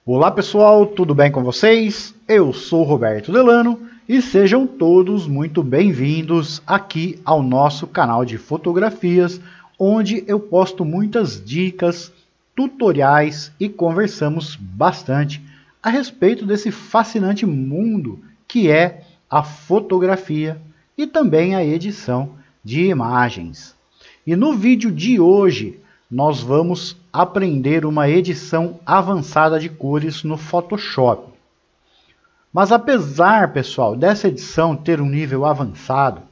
Olá pessoal, tudo bem com vocês? Eu sou Roberto Delano e sejam todos muito bem-vindos aqui ao nosso canal de fotografias, onde eu posto muitas dicas, tutoriais e conversamos bastante a respeito desse fascinante mundo que é a fotografia e também a edição de imagens. E no vídeo de hoje nós vamos aprender uma edição avançada de cores no Photoshop. Mas apesar, pessoal, dessa edição ter um nível avançado,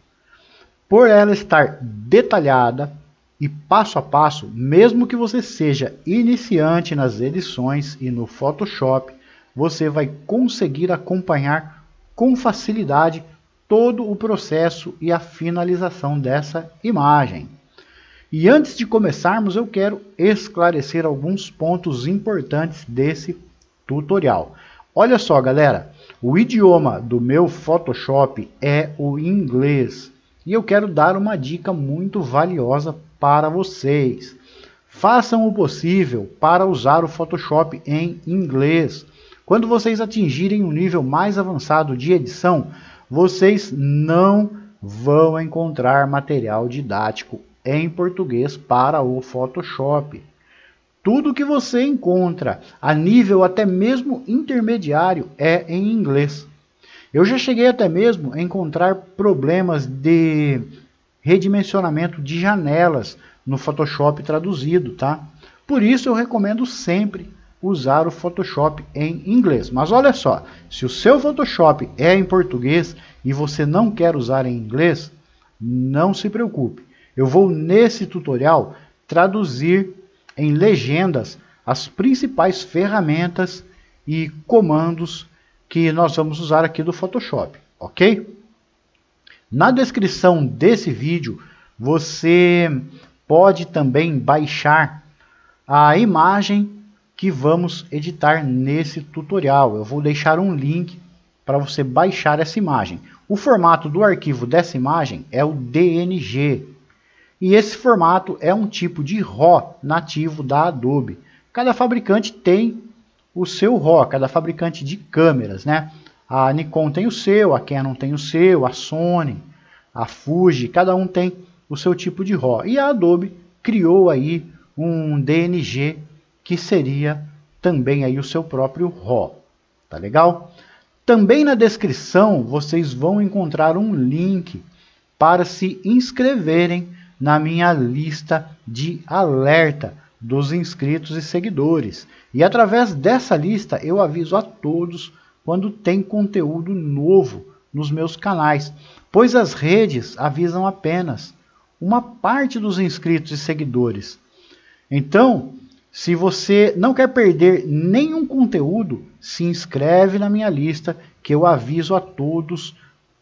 por ela estar detalhada e passo a passo, mesmo que você seja iniciante nas edições e no Photoshop, você vai conseguir acompanhar com facilidade todo o processo e a finalização dessa imagem. E antes de começarmos, eu quero esclarecer alguns pontos importantes desse tutorial. Olha só, galera, o idioma do meu Photoshop é o inglês. E eu quero dar uma dica muito valiosa para vocês. Façam o possível para usar o Photoshop em inglês. Quando vocês atingirem um nível mais avançado de edição, vocês não vão encontrar material didático em português para o Photoshop. Tudo que você encontra a nível até mesmo intermediário é em inglês. Eu já cheguei até mesmo a encontrar problemas de redimensionamento de janelas no Photoshop traduzido, tá? Por isso eu recomendo sempre usar o Photoshop em inglês. Mas olha só, se o seu Photoshop é em português e você não quer usar em inglês, não se preocupe. Eu vou nesse tutorial traduzir em legendas as principais ferramentas e comandos que nós vamos usar aqui do Photoshop, ok? Na descrição desse vídeo você pode também baixar a imagem que vamos editar nesse tutorial. Eu vou deixar um link para você baixar essa imagem. O formato do arquivo dessa imagem é o DNG. E esse formato é um tipo de RAW nativo da Adobe. Cada fabricante tem o seu RAW, cada fabricante de câmeras, né? A Nikon tem o seu, a Canon tem o seu, a Sony, a Fuji, cada um tem o seu tipo de RAW. E a Adobe criou aí um DNG que seria também aí o seu próprio RAW. Tá legal? Também na descrição vocês vão encontrar um link para se inscreverem na minha lista de alerta dos inscritos e seguidores. E através dessa lista eu aviso a todos quando tem conteúdo novo nos meus canais, pois as redes avisam apenas uma parte dos inscritos e seguidores. Então, se você não quer perder nenhum conteúdo, se inscreve na minha lista que eu aviso a todos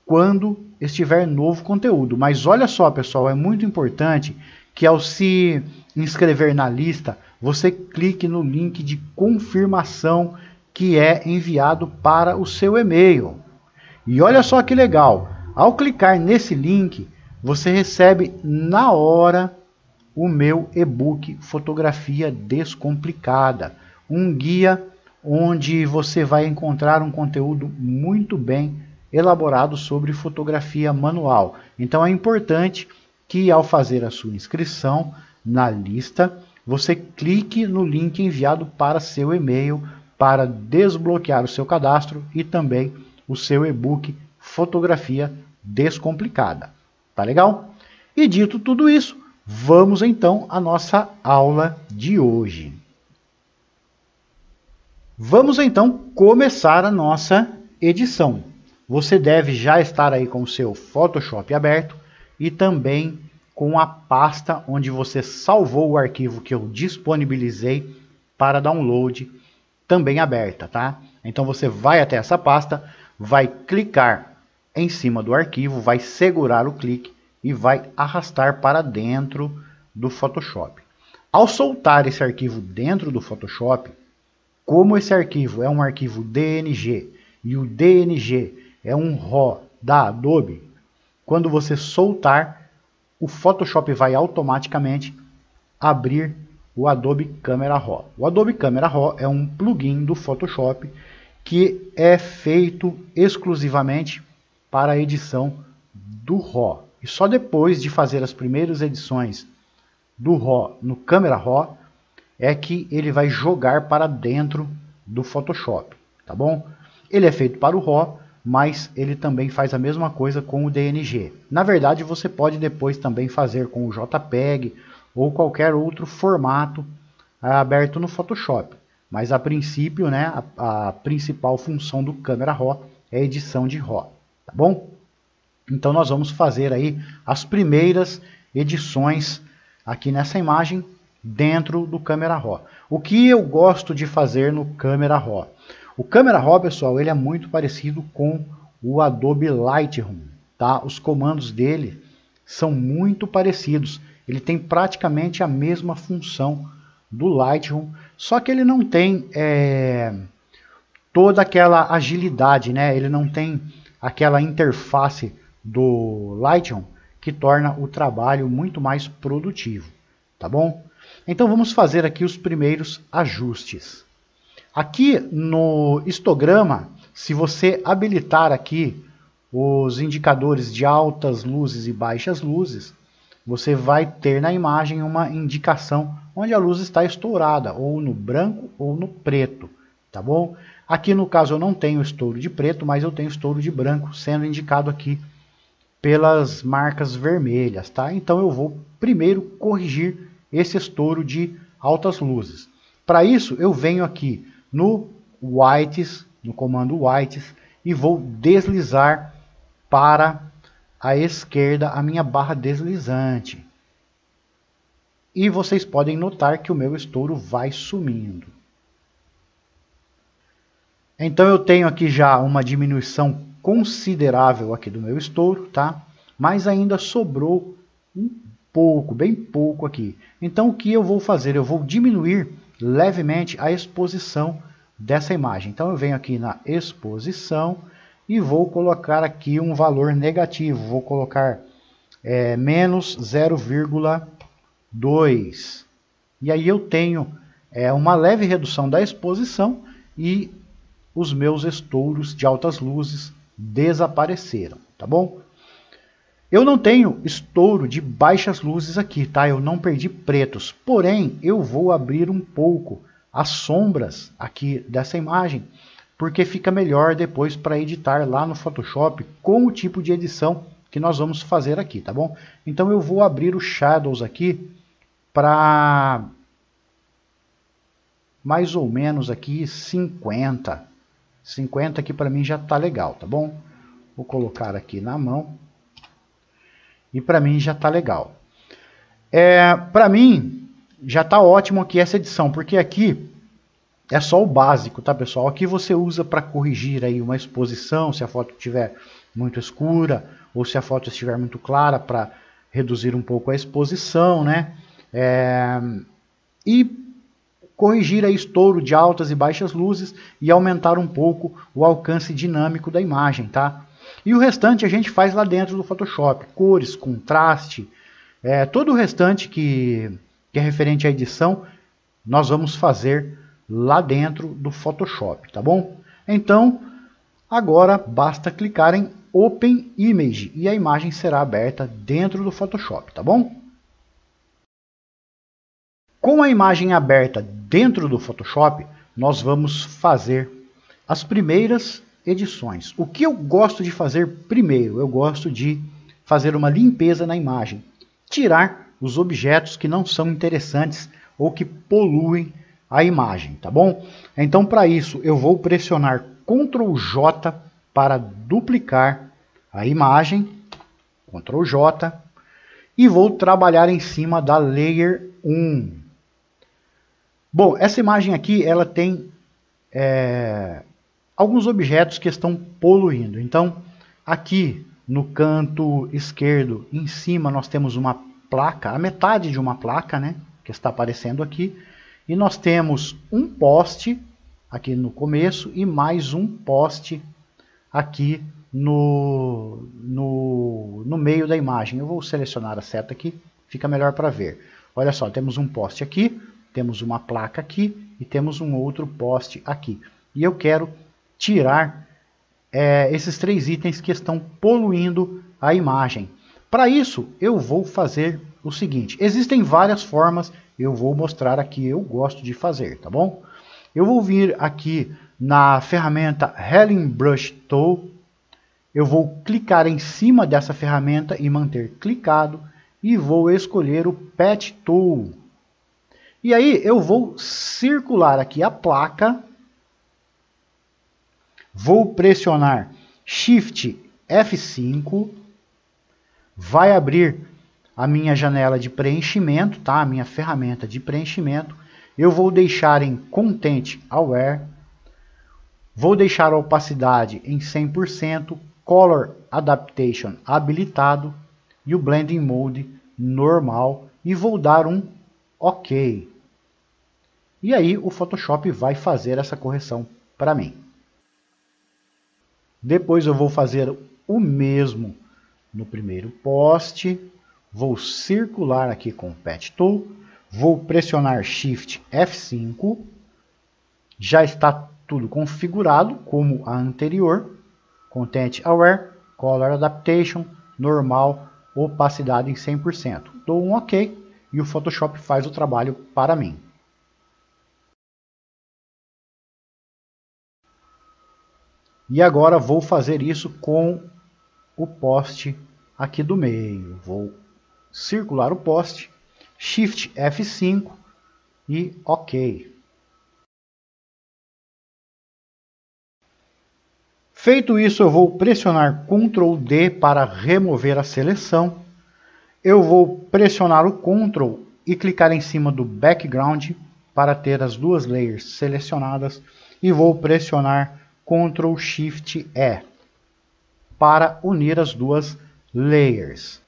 quando estiver novo conteúdo. Mas olha só, pessoal, é muito importante que ao se inscrever na lista, você clique no link de confirmação que é enviado para o seu e-mail. E olha só que legal, ao clicar nesse link, você recebe na hora o meu e-book Fotografia Descomplicada, um guia onde você vai encontrar um conteúdo muito bem elaborado sobre fotografia manual. Então é importante que ao fazer a sua inscrição na lista, você clique no link enviado para seu e-mail para desbloquear o seu cadastro e também o seu e-book Fotografia Descomplicada. Tá legal? E dito tudo isso, vamos então à nossa aula de hoje. Vamos então começar a nossa edição. Você deve já estar aí com o seu Photoshop aberto e também com a pasta onde você salvou o arquivo que eu disponibilizei para download também aberta, tá? Então você vai até essa pasta, vai clicar em cima do arquivo, vai segurar o clique e vai arrastar para dentro do Photoshop. Ao soltar esse arquivo dentro do Photoshop, como esse arquivo é um arquivo DNG e o DNG é um RAW da Adobe, quando você soltar, o Photoshop vai automaticamente abrir o Adobe Camera Raw. O Adobe Camera Raw é um plugin do Photoshop que é feito exclusivamente para a edição do RAW. E só depois de fazer as primeiras edições do RAW no Camera Raw é que ele vai jogar para dentro do Photoshop, tá bom? Ele é feito para o RAW, mas ele também faz a mesma coisa com o DNG. Na verdade, você pode depois também fazer com o JPEG ou qualquer outro formato aberto no Photoshop. Mas a princípio, né, a principal função do Camera Raw é a edição de RAW, tá bom? Então nós vamos fazer aí as primeiras edições aqui nessa imagem dentro do Camera Raw. O que eu gosto de fazer no Camera Raw? O Camera Raw, pessoal, ele é muito parecido com o Adobe Lightroom, tá? Os comandos dele são muito parecidos. Ele tem praticamente a mesma função do Lightroom, só que ele não tem toda aquela agilidade, né? Ele não tem aquela interface do Lightroom que torna o trabalho muito mais produtivo, tá bom? Então vamos fazer aqui os primeiros ajustes. Aqui no histograma, se você habilitar aqui os indicadores de altas luzes e baixas luzes, você vai ter na imagem uma indicação onde a luz está estourada, ou no branco ou no preto, tá bom? Aqui no caso eu não tenho estouro de preto, mas eu tenho estouro de branco, sendo indicado aqui pelas marcas vermelhas, tá? Então eu vou primeiro corrigir esse estouro de altas luzes. Para isso eu venho aqui no Whites, no comando Whites, e vou deslizar para a esquerda a minha barra deslizante. E vocês podem notar que o meu estouro vai sumindo. Então eu tenho aqui já uma diminuição considerável aqui do meu estouro, tá? Mas ainda sobrou um pouco, bem pouco aqui. Então o que eu vou fazer? Eu vou diminuir levemente a exposição dessa imagem. Então eu venho aqui na exposição e vou colocar aqui um valor negativo. Vou colocar menos 0,2. E aí eu tenho uma leve redução da exposição e os meus estouros de altas luzes desapareceram, tá bom? Eu não tenho estouro de baixas luzes aqui, tá? Eu não perdi pretos, porém eu vou abrir um pouco as sombras aqui dessa imagem, porque fica melhor depois para editar lá no Photoshop com o tipo de edição que nós vamos fazer aqui, tá bom? Então eu vou abrir os shadows aqui para mais ou menos aqui 50. 50 aqui para mim já tá legal, tá bom? Vou colocar aqui na mão. E para mim já tá legal. Para mim já tá ótimo aqui essa edição, porque aqui é só o básico, tá, pessoal? Aqui você usa para corrigir aí uma exposição, se a foto estiver muito escura ou se a foto estiver muito clara, para reduzir um pouco a exposição, né? E corrigir aí estouro de altas e baixas luzes e aumentar um pouco o alcance dinâmico da imagem, tá? E o restante a gente faz lá dentro do Photoshop, cores, contraste, todo o restante que é referente à edição, nós vamos fazer lá dentro do Photoshop, tá bom? Então, agora basta clicar em Open Image e a imagem será aberta dentro do Photoshop, tá bom? Com a imagem aberta dentro do Photoshop, nós vamos fazer as primeiras edições. O que eu gosto de fazer primeiro? Eu gosto de fazer uma limpeza na imagem, tirar os objetos que não são interessantes ou que poluem a imagem, tá bom? Então, para isso, eu vou pressionar Ctrl J para duplicar a imagem, Ctrl J, e vou trabalhar em cima da Layer 1. Bom, essa imagem aqui, ela tem alguns objetos que estão poluindo. Então, aqui no canto esquerdo, em cima, nós temos uma placa, a metade de uma placa, né, que está aparecendo aqui. E nós temos um poste aqui no começo e mais um poste aqui no meio da imagem. Eu vou selecionar a seta aqui, fica melhor para ver. Olha só, temos um poste aqui, temos uma placa aqui e temos um outro poste aqui. E eu quero tirar esses 3 itens que estão poluindo a imagem. Para isso, eu vou fazer o seguinte. Existem várias formas, eu vou mostrar aqui, eu gosto de fazer, tá bom? Eu vou vir aqui na ferramenta Healing Brush Tool. Eu vou clicar em cima dessa ferramenta e manter clicado. E vou escolher o Patch Tool. E aí eu vou circular aqui a placa. Vou pressionar Shift F5. Vai abrir a minha janela de preenchimento, tá? A minha ferramenta de preenchimento. Eu vou deixar em Content Aware. Vou deixar a opacidade em 100%. Color Adaptation habilitado. E o Blending Mode normal. E vou dar um OK. E aí o Photoshop vai fazer essa correção para mim. Depois eu vou fazer o mesmo no primeiro poste. Vou circular aqui com o Patch Tool. Vou pressionar Shift F5. Já está tudo configurado como a anterior. Content Aware, Color Adaptation, normal, opacidade em 100%. Dou um OK e o Photoshop faz o trabalho para mim. E agora vou fazer isso com o poste aqui do meio. Vou circular o poste, Shift F5 e OK. Feito isso, eu vou pressionar Ctrl D para remover a seleção. Eu vou pressionar o Ctrl e clicar em cima do Background para ter as 2 layers selecionadas. E vou pressionar Ctrl Shift E para unir as 2 layers.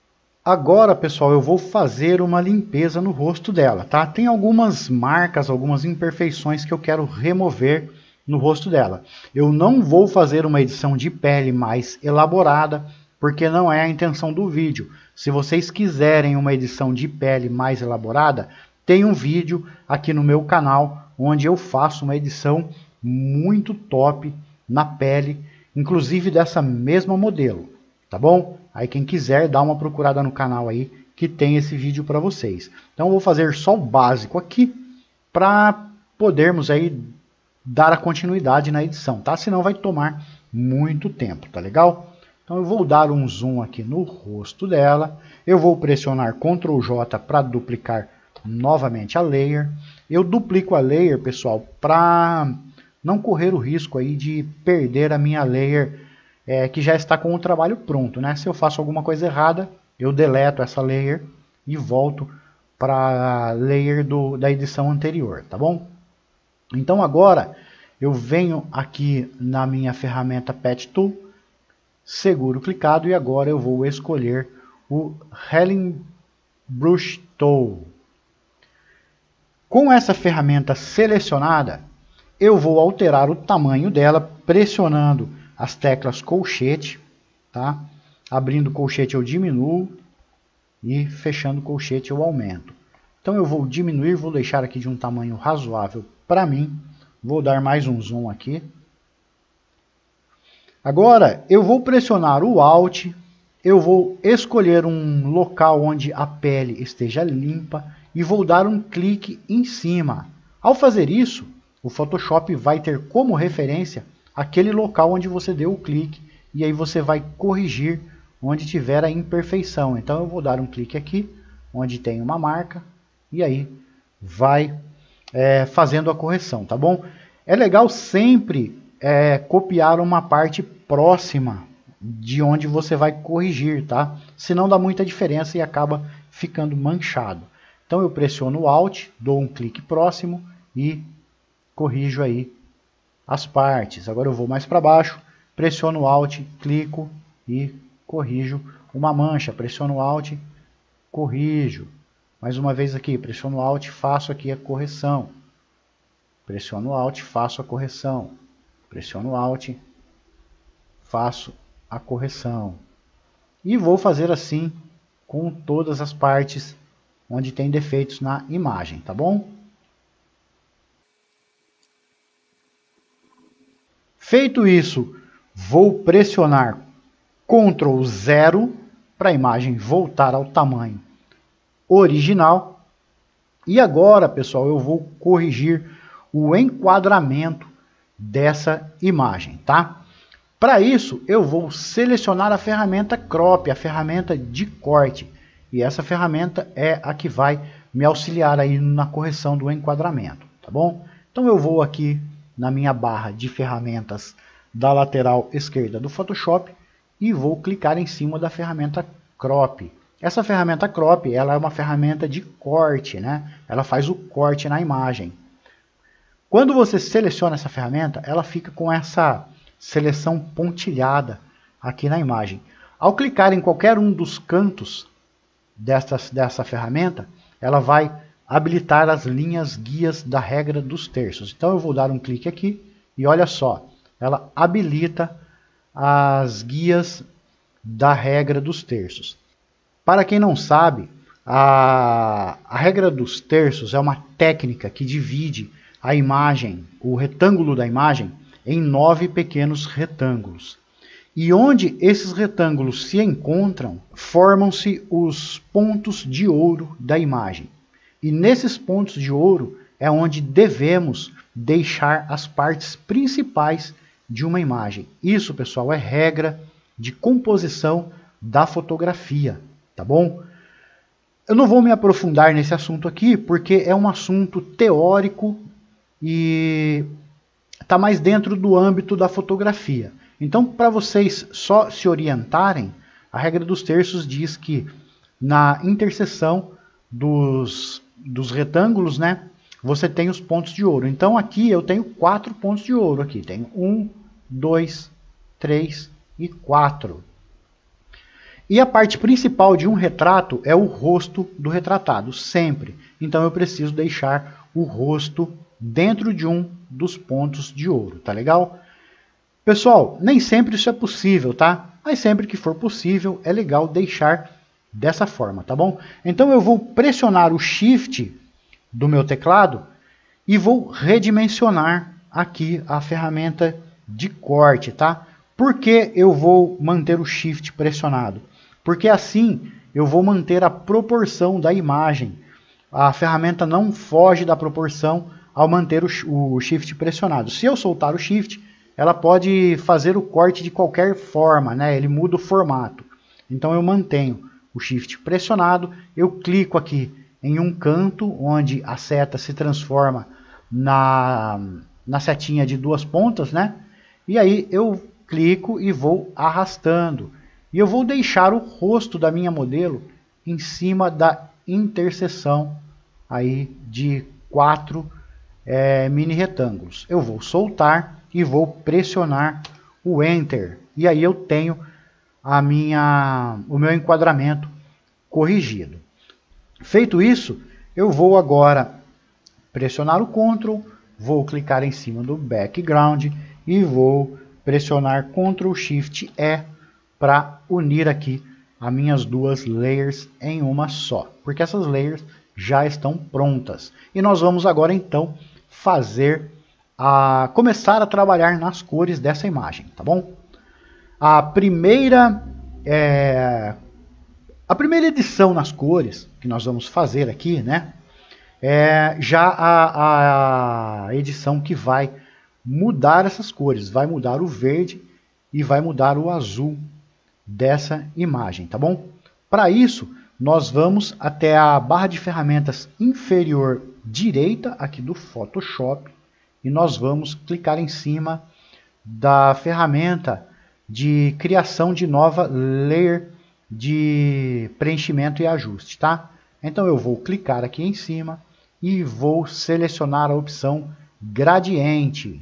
Agora, pessoal, eu vou fazer uma limpeza no rosto dela, tá? Tem algumas marcas, algumas imperfeições que eu quero remover no rosto dela. Eu não vou fazer uma edição de pele mais elaborada, porque não é a intenção do vídeo. Se vocês quiserem uma edição de pele mais elaborada, tem um vídeo aqui no meu canal, onde eu faço uma edição muito top na pele, inclusive dessa mesma modelo, tá bom? Aí quem quiser dá uma procurada no canal aí, que tem esse vídeo para vocês. Então eu vou fazer só o básico aqui, para podermos aí dar a continuidade na edição, tá? Senão vai tomar muito tempo, tá legal? Então eu vou dar um zoom aqui no rosto dela, eu vou pressionar Ctrl J para duplicar novamente a layer. Eu duplico a layer, pessoal, para não correr o risco aí de perder a minha layer que já está com o trabalho pronto, né? Se eu faço alguma coisa errada, eu deleto essa layer e volto para a layer da edição anterior, tá bom? Então agora eu venho aqui na minha ferramenta Patch Tool, seguro clicado e agora eu vou escolher o Healing Brush Tool. Com essa ferramenta selecionada, eu vou alterar o tamanho dela pressionando as teclas colchete, tá? Abrindo o colchete eu diminuo e fechando o colchete eu aumento. Então eu vou diminuir, vou deixar aqui de um tamanho razoável para mim. Vou dar mais um zoom aqui. Agora eu vou pressionar o Alt, eu vou escolher um local onde a pele esteja limpa e vou dar um clique em cima. Ao fazer isso, o Photoshop vai ter como referência aquele local onde você deu o clique e aí você vai corrigir onde tiver a imperfeição. Então eu vou dar um clique aqui, onde tem uma marca, e aí vai fazendo a correção, tá bom? É legal sempre copiar uma parte próxima de onde você vai corrigir, tá? Senão dá muita diferença e acaba ficando manchado. Então eu pressiono o Alt, dou um clique próximo e corrijo aí as partes. Agora eu vou mais para baixo, pressiono o Alt, clico e corrijo uma mancha. Pressiono o Alt, corrijo. Mais uma vez aqui, pressiono o Alt, faço aqui a correção. Pressiono o Alt, faço a correção. Pressiono o Alt, faço a correção. E vou fazer assim com todas as partes onde tem defeitos na imagem, tá bom? Feito isso, vou pressionar Ctrl 0 para a imagem voltar ao tamanho original. E agora, pessoal, eu vou corrigir o enquadramento dessa imagem, tá? Para isso, eu vou selecionar a ferramenta Crop, a ferramenta de corte. E essa ferramenta é a que vai me auxiliar aí na correção do enquadramento, tá bom? Então eu vou aqui na minha barra de ferramentas da lateral esquerda do Photoshop e vou clicar em cima da ferramenta Crop. Essa ferramenta Crop, ela é uma ferramenta de corte, né? Ela faz o corte na imagem. Quando você seleciona essa ferramenta, ela fica com essa seleção pontilhada aqui na imagem. Ao clicar em qualquer um dos cantos dessa ferramenta, ela vai habilitar as linhas guias da regra dos terços. Então eu vou dar um clique aqui e olha só, ela habilita as guias da regra dos terços. Para quem não sabe, a regra dos terços é uma técnica que divide a imagem, o retângulo da imagem, em 9 pequenos retângulos. E onde esses retângulos se encontram, formam-se os pontos de ouro da imagem. E nesses pontos de ouro é onde devemos deixar as partes principais de uma imagem. Isso, pessoal, é regra de composição da fotografia, tá bom? Eu não vou me aprofundar nesse assunto aqui, porque é um assunto teórico e está mais dentro do âmbito da fotografia. Então, para vocês só se orientarem, a regra dos terços diz que na interseção dos retângulos, né, você tem os pontos de ouro. Então, aqui eu tenho 4 pontos de ouro. Aqui tenho 1, 2, 3 e 4. E a parte principal de um retrato é o rosto do retratado, sempre. Então, eu preciso deixar o rosto dentro de um dos pontos de ouro, tá legal? Pessoal, nem sempre isso é possível, tá? Mas sempre que for possível, é legal deixar dessa forma, tá bom? Então eu vou pressionar o Shift do meu teclado e vou redimensionar aqui a ferramenta de corte, tá? Por que eu vou manter o Shift pressionado? Porque assim eu vou manter a proporção da imagem. A ferramenta não foge da proporção ao manter o Shift pressionado. Se eu soltar o Shift, ela pode fazer o corte de qualquer forma, né? Ele muda o formato. Então eu mantenho o Shift pressionado, eu clico aqui em um canto onde a seta se transforma na setinha de 2 pontas, né? E aí eu clico e vou arrastando. E eu vou deixar o rosto da minha modelo em cima da interseção aí de 4 mini retângulos. Eu vou soltar e vou pressionar o Enter. E aí eu tenho o meu enquadramento corrigido. Feito isso, eu vou agora pressionar o Ctrl, vou clicar em cima do Background e vou pressionar Ctrl Shift E para unir aqui as minhas 2 layers em uma só, porque essas layers já estão prontas. E nós vamos agora então começar a trabalhar nas cores dessa imagem, tá bom? A primeira edição nas cores que nós vamos fazer aqui, né? É já a edição que vai mudar essas cores, vai mudar o verde e vai mudar o azul dessa imagem, tá bom? Para isso, nós vamos até a barra de ferramentas inferior direita aqui do Photoshop e nós vamos clicar em cima da ferramenta de criação de nova layer de preenchimento e ajuste, tá? Então eu vou clicar aqui em cima e vou selecionar a opção gradiente.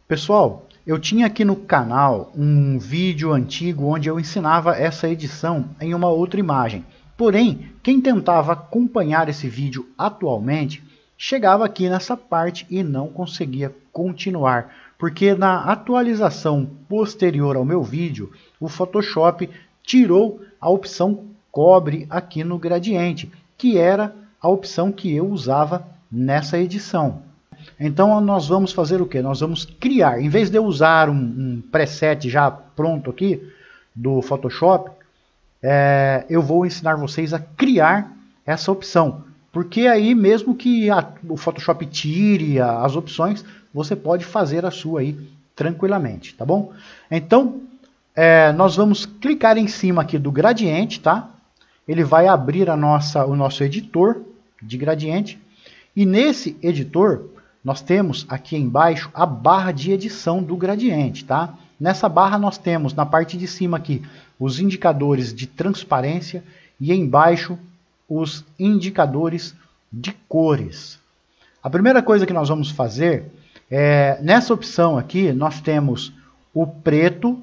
Pessoal, eu tinha aqui no canal um vídeo antigo onde eu ensinava essa edição em uma outra imagem. Porém, quem tentava acompanhar esse vídeo atualmente, chegava aqui nessa parte e não conseguia continuar. Porque na atualização posterior ao meu vídeo, o Photoshop tirou a opção cobre aqui no gradiente, que era a opção que eu usava nessa edição. Então nós vamos fazer o que? Nós vamos criar, em vez de eu usar um preset já pronto aqui do Photoshop, eu vou ensinar vocês a criar essa opção. Porque aí mesmo que o Photoshop tire as opções, você pode fazer a sua aí tranquilamente, tá bom? Então, nós vamos clicar em cima aqui do gradiente, tá? Ele vai abrir o nosso editor de gradiente. E nesse editor, nós temos aqui embaixo a barra de edição do gradiente, tá? Nessa barra nós temos na parte de cima aqui os indicadores de transparência e embaixo os indicadores de cores. A primeira coisa que nós vamos fazer nessa opção aqui, nós temos o preto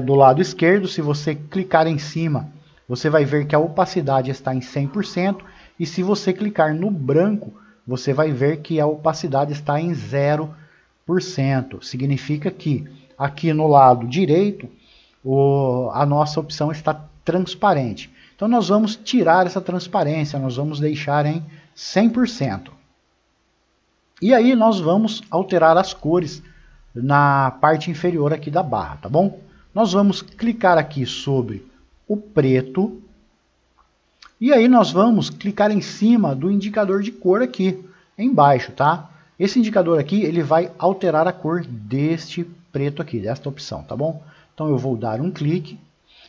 do lado esquerdo. Se você clicar em cima, você vai ver que a opacidade está em 100%. E se você clicar no branco, você vai ver que a opacidade está em 0%. Significa que aqui no lado direito, a nossa opção está transparente. Então nós vamos tirar essa transparência, nós vamos deixar em 100%. E aí nós vamos alterar as cores na parte inferior aqui da barra, tá bom? Nós vamos clicar aqui sobre o preto. E aí nós vamos clicar em cima do indicador de cor aqui, embaixo, tá? Esse indicador aqui, ele vai alterar a cor deste preto aqui, desta opção, tá bom? Então eu vou dar um clique.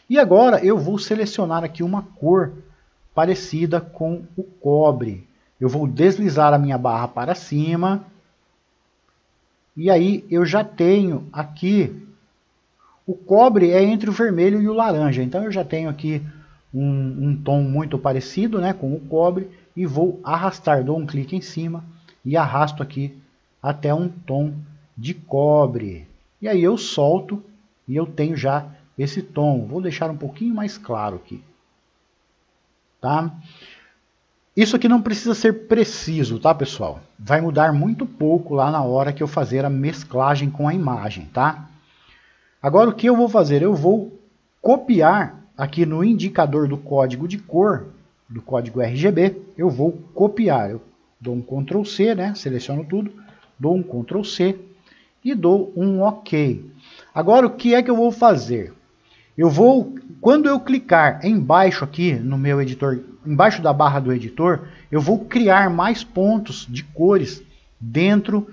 E agora eu vou selecionar aqui uma cor parecida com o cobre. Eu vou deslizar a minha barra para cima. E aí eu já tenho aqui, o cobre é entre o vermelho e o laranja. Então eu já tenho aqui um tom muito parecido, né, com o cobre, e vou arrastar, dou um clique em cima e arrasto aqui até um tom de cobre. E aí eu solto e eu tenho já esse tom. Vou deixar um pouquinho mais claro aqui, tá? Isso aqui não precisa ser preciso, tá, pessoal? Vai mudar muito pouco lá na hora que eu fazer a mesclagem com a imagem, tá? Agora o que eu vou fazer? Eu vou copiar aqui no indicador do código de cor, do código RGB, eu vou copiar. Eu dou um Ctrl C, né? Seleciono tudo, dou um Ctrl C e dou um OK. Agora o que é que eu vou fazer? Quando eu clicar embaixo aqui no meu editor, embaixo da barra do editor, eu vou criar mais pontos de cores dentro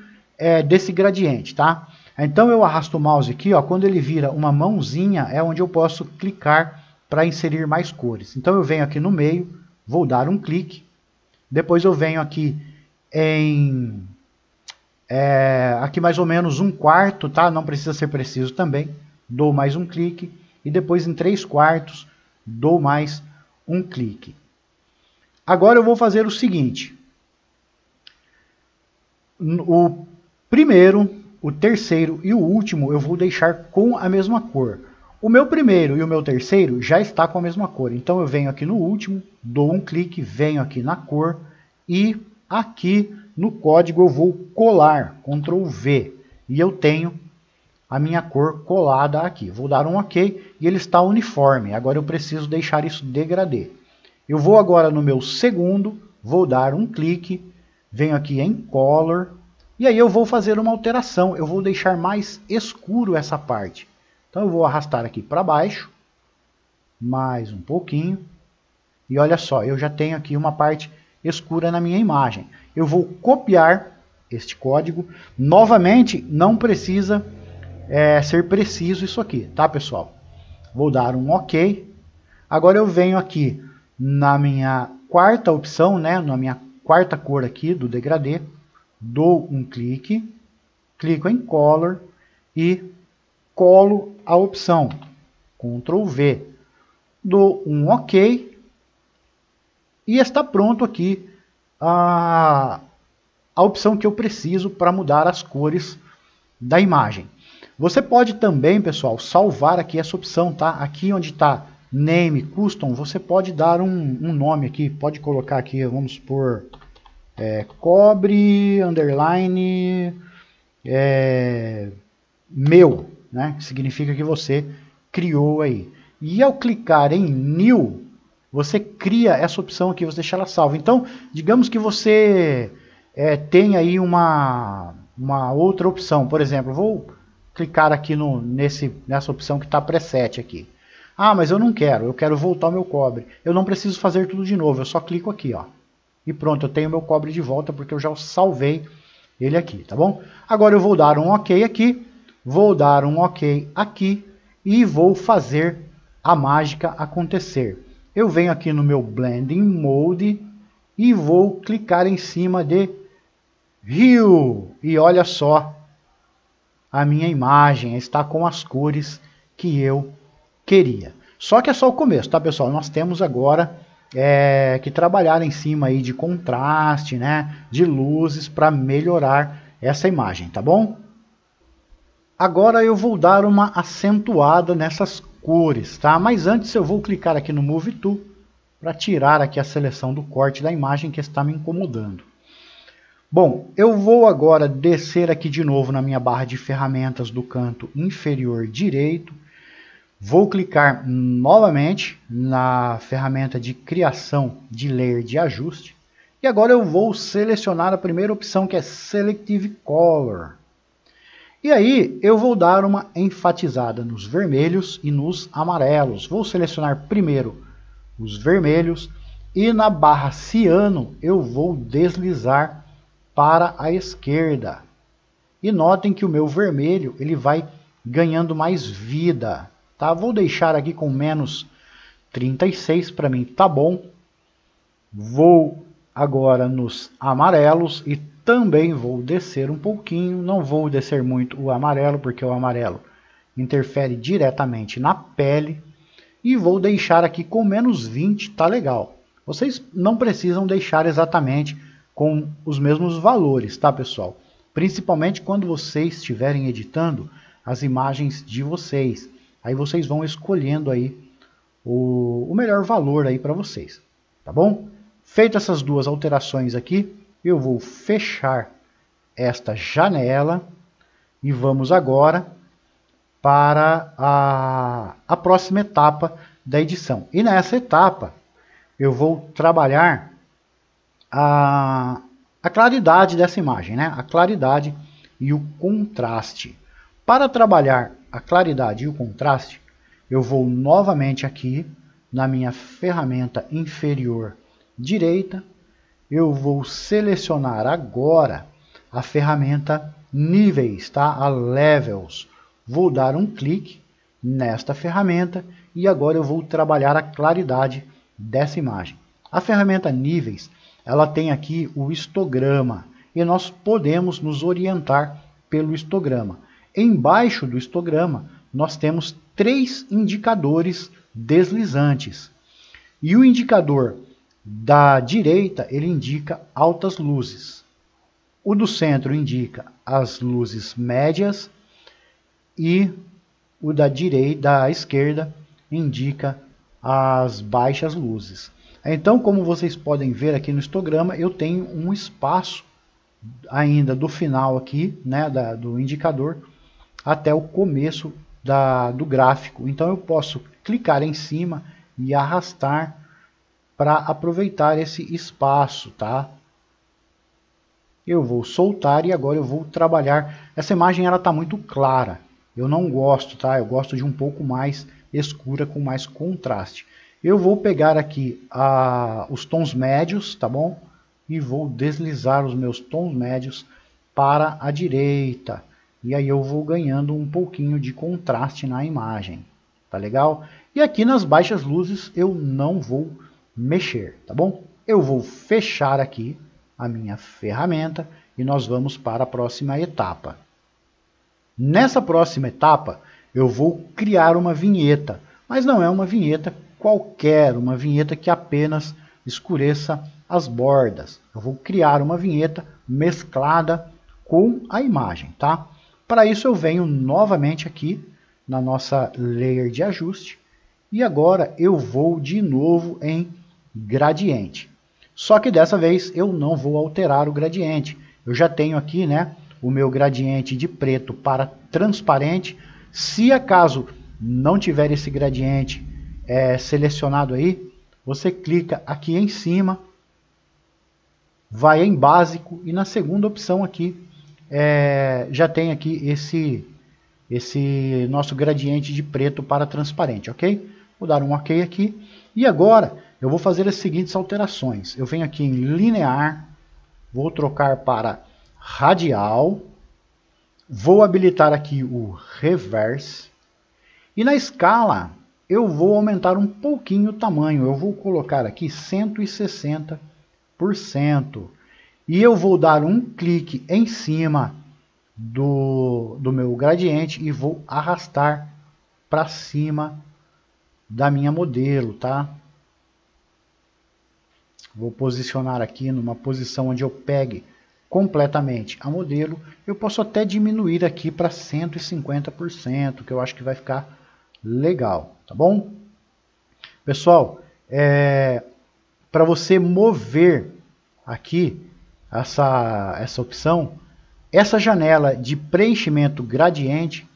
desse gradiente, tá? Então eu arrasto o mouse aqui, ó, quando ele vira uma mãozinha, é onde eu posso clicar para inserir mais cores. Então eu venho aqui no meio, vou dar um clique, depois eu venho aqui em aqui mais ou menos 1/4, tá? Não precisa ser preciso também, dou mais um clique, e depois em 3/4 dou mais um clique. Agora eu vou fazer o seguinte, o primeiro, o terceiro e o último eu vou deixar com a mesma cor. O meu primeiro e o meu terceiro já está com a mesma cor. Então eu venho aqui no último, dou um clique, venho aqui na cor e aqui no código eu vou colar, Ctrl V. E eu tenho a minha cor colada aqui. Vou dar um OK e ele está uniforme. Agora eu preciso deixar isso degradê. Eu vou agora no meu segundo, vou dar um clique, venho aqui em Color e aí eu vou fazer uma alteração. Eu vou deixar mais escuro essa parte. Então eu vou arrastar aqui para baixo, mais um pouquinho, e olha só, eu já tenho aqui uma parte escura na minha imagem. Eu vou copiar este código, novamente não precisa ser preciso isso aqui, tá pessoal? Vou dar um OK, agora eu venho aqui na minha quarta opção, né, na minha quarta cor aqui do degradê, dou um clique, clico em Color e colo a opção, Ctrl V, dou um OK e está pronto aqui a opção que eu preciso para mudar as cores da imagem. Você pode também, pessoal, salvar aqui essa opção, tá? Aqui onde está Name, Custom, você pode dar um nome aqui, pode colocar aqui, vamos por cobre, underline, meu, né? Que significa que você criou aí. E ao clicar em New, você cria essa opção aqui, você deixa ela salva. Então, digamos que você tem aí uma outra opção. Por exemplo, vou clicar aqui nessa opção que está preset aqui. Ah, mas eu não quero, eu quero voltar o meu cobre. Eu não preciso fazer tudo de novo, eu só clico aqui, ó. E pronto, eu tenho meu cobre de volta porque eu já salvei ele aqui, tá bom? Agora eu vou dar um OK aqui, vou dar um OK aqui e vou fazer a mágica acontecer. Eu venho aqui no meu Blending Mode e vou clicar em cima de Hue. E olha só, a minha imagem está com as cores que eu queria. Só que é só o começo, tá, pessoal? Nós temos agora que trabalhar em cima aí de contraste, né, de luzes para melhorar essa imagem, tá bom? Agora eu vou dar uma acentuada nessas cores, tá? Mas antes eu vou clicar aqui no Move To para tirar aqui a seleção do corte da imagem que está me incomodando. Bom, eu vou agora descer aqui de novo na minha barra de ferramentas do canto inferior direito. Vou clicar novamente na ferramenta de criação de layer de ajuste. E agora eu vou selecionar a primeira opção, que é Selective Color. E aí eu vou dar uma enfatizada nos vermelhos e nos amarelos. Vou selecionar primeiro os vermelhos e na barra ciano eu vou deslizar para a esquerda. E notem que o meu vermelho ele vai ganhando mais vida. Tá? Vou deixar aqui com menos 36, para mim tá bom. Vou agora nos amarelos e também vou descer um pouquinho. Não vou descer muito o amarelo, porque o amarelo interfere diretamente na pele. E vou deixar aqui com menos 20, tá legal. Vocês não precisam deixar exatamente com os mesmos valores, tá, pessoal? Principalmente quando vocês estiverem editando as imagens de vocês. Aí vocês vão escolhendo aí o melhor valor aí para vocês, tá bom? Feitas essas duas alterações aqui, eu vou fechar esta janela e vamos agora para a próxima etapa da edição. E nessa etapa eu vou trabalhar a claridade dessa imagem, né? A claridade e o contraste. Para trabalhar a claridade e o contraste, eu vou novamente aqui na minha ferramenta inferior direita, eu vou selecionar agora a ferramenta níveis, tá? A Levels. Vou dar um clique nesta ferramenta e agora eu vou trabalhar a claridade dessa imagem. A ferramenta níveis, ela tem aqui o histograma e nós podemos nos orientar pelo histograma. Embaixo do histograma, nós temos 3 indicadores deslizantes. E o indicador da direita, ele indica altas luzes. O do centro indica as luzes médias e o da esquerda indica as baixas luzes. Então, como vocês podem ver aqui no histograma, eu tenho um espaço ainda do final aqui, né, do indicador, até o começo do gráfico. Então eu posso clicar em cima e arrastar para aproveitar esse espaço, tá? Eu vou soltar e agora eu vou trabalhar. Essa imagem ela está muito clara. Eu não gosto, tá? Eu gosto de um pouco mais escura com mais contraste. Eu vou pegar aqui os tons médios, tá bom? E vou deslizar os meus tons médios para a direita. E aí eu vou ganhando um pouquinho de contraste na imagem. Tá legal? E aqui nas baixas luzes eu não vou mexer, tá bom? Eu vou fechar aqui a minha ferramenta e nós vamos para a próxima etapa. Nessa próxima etapa eu vou criar uma vinheta, mas não é uma vinheta qualquer, uma vinheta que apenas escureça as bordas. Eu vou criar uma vinheta mesclada com a imagem, tá? Para isso eu venho novamente aqui na nossa layer de ajuste e agora eu vou de novo em gradiente. Só que dessa vez eu não vou alterar o gradiente. Eu já tenho aqui, né, o meu gradiente de preto para transparente. Se acaso não tiver esse gradiente selecionado aí, você clica aqui em cima vai em básico e na segunda opção aqui já tem aqui esse nosso gradiente de preto para transparente, ok? Vou dar um ok aqui e agora eu vou fazer as seguintes alterações. Eu venho aqui em linear, vou trocar para radial, vou habilitar aqui o reverse e na escala eu vou aumentar um pouquinho o tamanho. Eu vou colocar aqui 160%. E eu vou dar um clique em cima do meu gradiente e vou arrastar para cima da minha modelo, tá? Vou posicionar aqui numa posição onde eu pegue completamente a modelo. Eu posso até diminuir aqui para 150%, que eu acho que vai ficar legal, tá bom? Pessoal, para você mover aqui essa opção, essa janela de preenchimento gradiente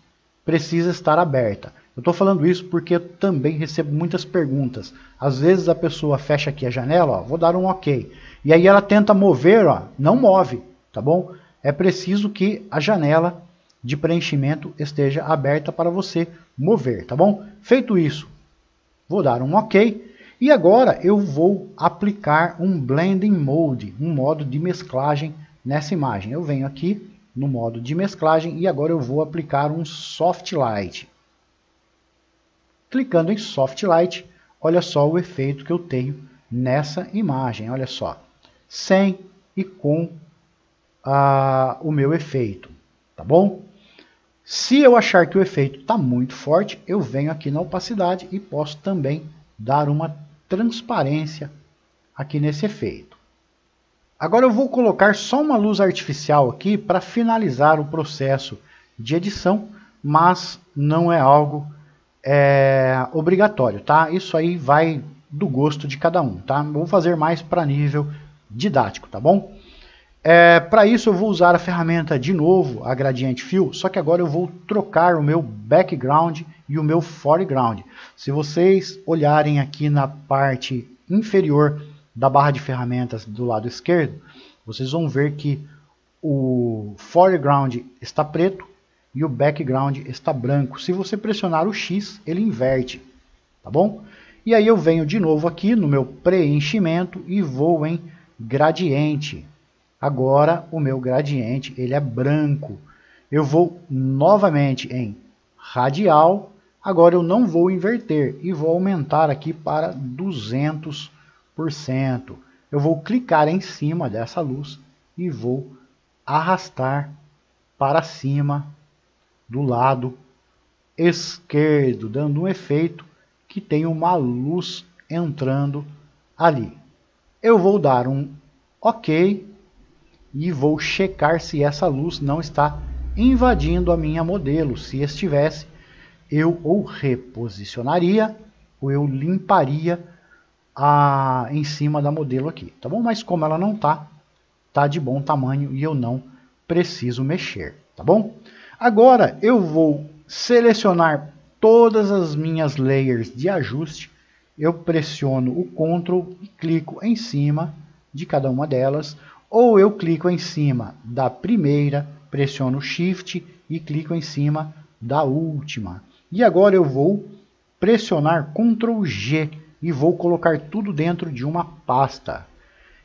precisa estar aberta. Eu estou falando isso porque eu também recebo muitas perguntas. Às vezes a pessoa fecha aqui a janela, ó, vou dar um ok. E aí ela tenta mover, ó, não move, tá bom? É preciso que a janela de preenchimento esteja aberta para você mover, tá bom? Feito isso, vou dar um ok. E agora eu vou aplicar um Blending Mode, um modo de mesclagem nessa imagem. Eu venho aqui no modo de mesclagem e agora eu vou aplicar um Soft Light. Clicando em Soft Light, olha só o efeito que eu tenho nessa imagem. Olha só, sem e com o meu efeito, tá bom? Se eu achar que o efeito está muito forte, eu venho aqui na opacidade e posso também dar uma transparência aqui nesse efeito. Agora eu vou colocar só uma luz artificial aqui para finalizar o processo de edição, mas não é algo obrigatório, tá? Isso aí vai do gosto de cada um, tá? Vou fazer mais para nível didático, tá bom? Para isso eu vou usar a ferramenta de novo, a Gradient Fill, só que agora eu vou trocar o meu background e o meu foreground. Se vocês olharem aqui na parte inferior da barra de ferramentas do lado esquerdo, vocês vão ver que o foreground está preto e o background está branco. Se você pressionar o X, ele inverte, tá bom? E aí eu venho de novo aqui no meu preenchimento e vou em gradiente. Agora o meu gradiente ele é branco. Eu vou novamente em radial. Agora eu não vou inverter e vou aumentar aqui para 200%. Eu vou clicar em cima dessa luz e vou arrastar para cima do lado esquerdo, dando um efeito que tem uma luz entrando ali. Eu vou dar um OK e vou checar se essa luz não está invadindo a minha modelo. Se estivesse, eu ou reposicionaria ou eu limparia em cima da modelo aqui, tá bom? Mas como ela não tá de bom tamanho e eu não preciso mexer, tá bom? Agora eu vou selecionar todas as minhas layers de ajuste. Eu pressiono o Ctrl e clico em cima de cada uma delas, ou eu clico em cima da primeira, pressiono Shift e clico em cima da última. E agora eu vou pressionar Ctrl G e vou colocar tudo dentro de uma pasta.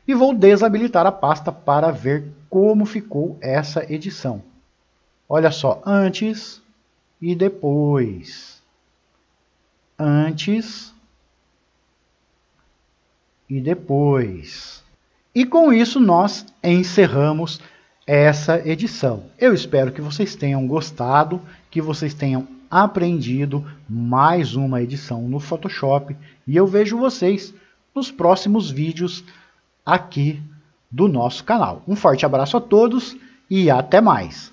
E vou desabilitar a pasta para ver como ficou essa edição. Olha só, antes e depois. Antes e depois. E com isso nós encerramos essa edição. Eu espero que vocês tenham gostado, que vocês tenham aprendido mais uma edição no Photoshop. E eu vejo vocês nos próximos vídeos aqui do nosso canal. Um forte abraço a todos e até mais!